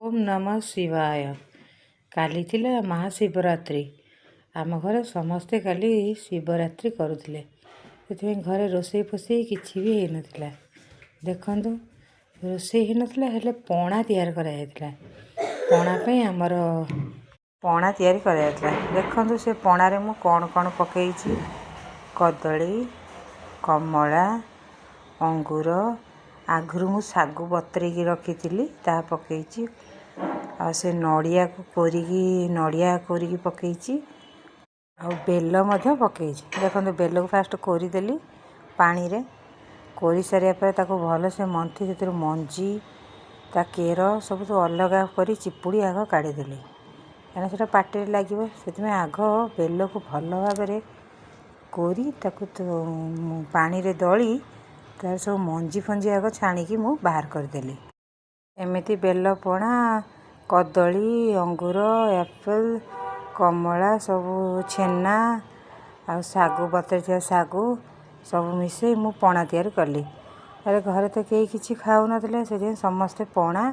ओम नमः शिवाय। काली थिला महाशिवरात्रि। आम घरे समस्ते काली शिवरात्रि करुथिले। से घरे रोसई फोसई किछि भी हेई नथिला। देखंतु रोसई हेई नथिला हेले पणा तैयार करा जायतिला। पणा पे हमर पणा तैयार करा जायतिला। देखंतु से पणा रे मु कोन कोन पकेइछि कदली कमला अंगूर आगुरु मु सागु बतरी की रखी ता पकईची आ से नड़िया को कोरिकी पकईची आ बेल मध्य पकईची। देखो बेल को फास्ट कोरीदेली पानी रे कोरी सारिया पर ताको भल से मंथी से मंजी ता केर सब तो अलग करी चिपुड़ी आग काढ़ीदेली कहना से पाटे लगे से आग बेल को भल भाव कोरी ताको पानी रे दली तार सब मंजी फंजी आग छाणिकी मु बाहर करदेली। एमिति बेल पणा कदली अंगूर एप्पल कमला सब छेना आ सागु बतरी सागु सब मिसे मु पणा तैयार कली। अरे घरे तो कई किछि खाऊ नथिले से समस्ते पणा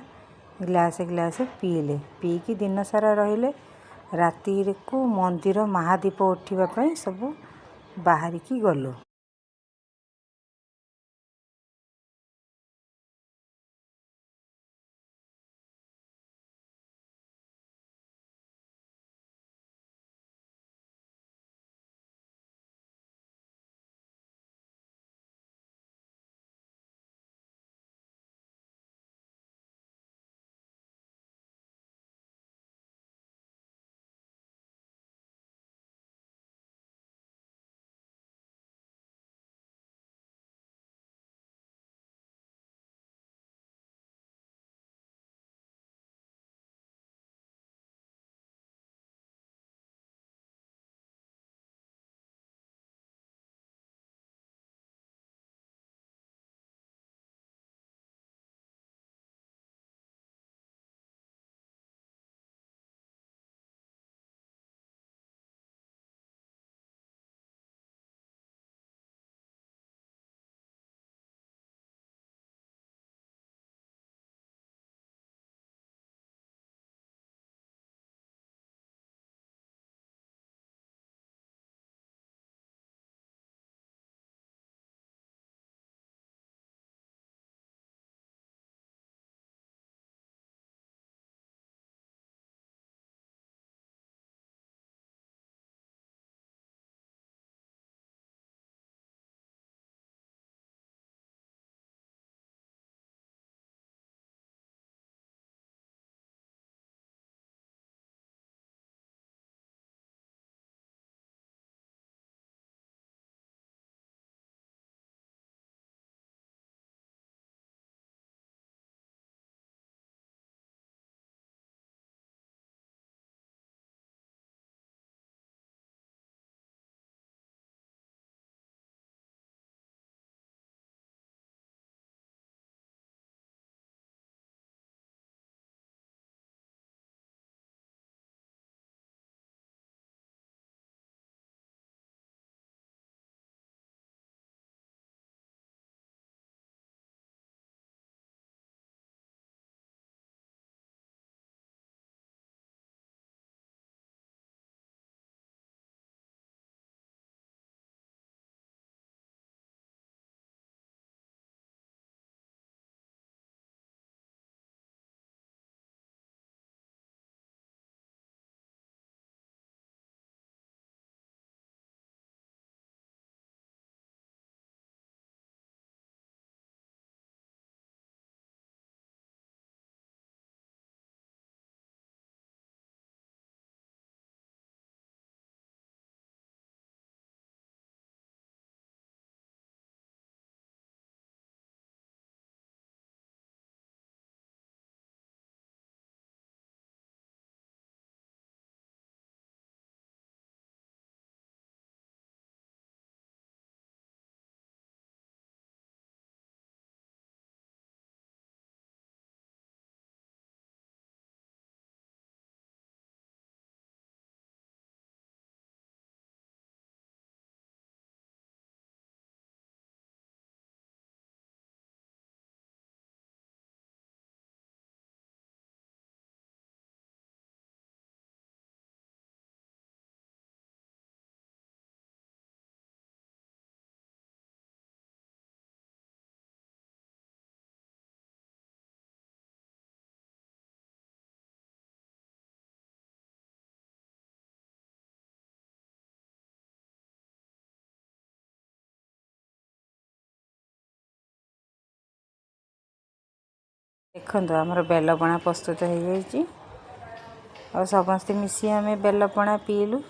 ग्लासे ग्लासे पीले पीकी दिन सारा रहिले। राति को मंदिर महादीप उठिबा पई सब बाहरिकी गलु। देखो आमर बेलपणा प्रस्तुत हो जाइए और समस्ते मिसी आम बेलपणा पीलु।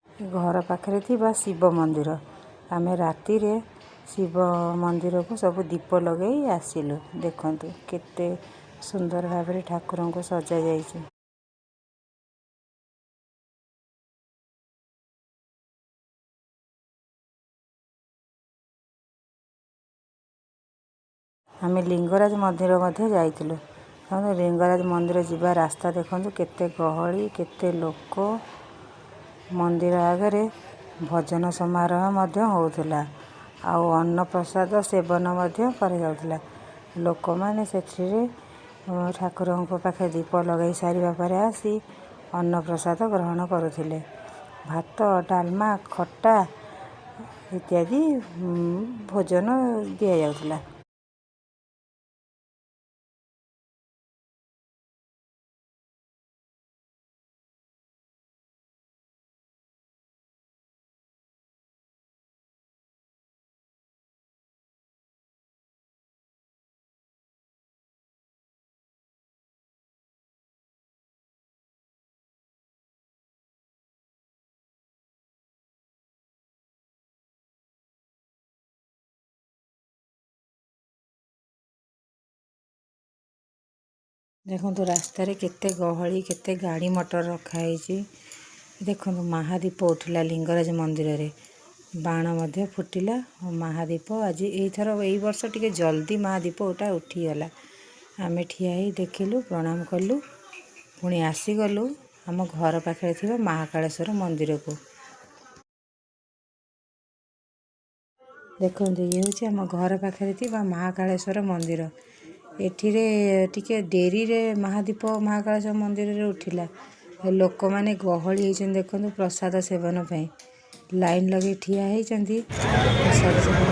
घर पाखे शिव मंदिर आम राति शिव मंदिर को सब दीप लगे आसिलु। देखंतु केते सुंदर भाव ठाकुर को सजा जाइए। आम लिंगराज मंदिर जाइलु। लिंगराज मंदिर जीवा रास्ता देखंतु केते गहली केते लोक। मंदिर आगे भजन समारोह होउथिला आउ अन्न प्रसाद सेवन करा लोक मैंने से ठाकुर पाखे दीप लगे सारिबा परे आसी अन्न प्रसाद ग्रहण करुथिले। भात डालमा खट्टा इत्यादि भोजन दिया जाउथिला। देखो रास्तार केते गहली केते गाड़ी मोटर रखाई। देखो महादीप उठिला लिंगराज मंदिर रे बाण मध्य फुटिला महादीप आज एथर ए वर्ष टिके जल्दी महादीप उठा उठीगला। आम ठिया ही देखिलु प्रणाम कलु पुणी आसीगलु आम घर पाखे थिबा महाकालेश्वर मंदिर को। देखो ये हूँ आम घर पाखे थिबा महाकालेश्वर मंदिर। एठिरे टिके डेरी रे महादीप महाकालेश्वर मंदिर रे उठिला। लोक माने गहली होइछन देखो प्रसाद सेवन पई लाइन लगे ठिया होइछंती प्रसाद सेवन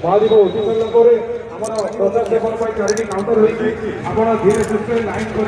महादीप उठी सारा पर प्रसाद सेवन चारि काउंटर होती आप धीरे सुस्थे लाइन कर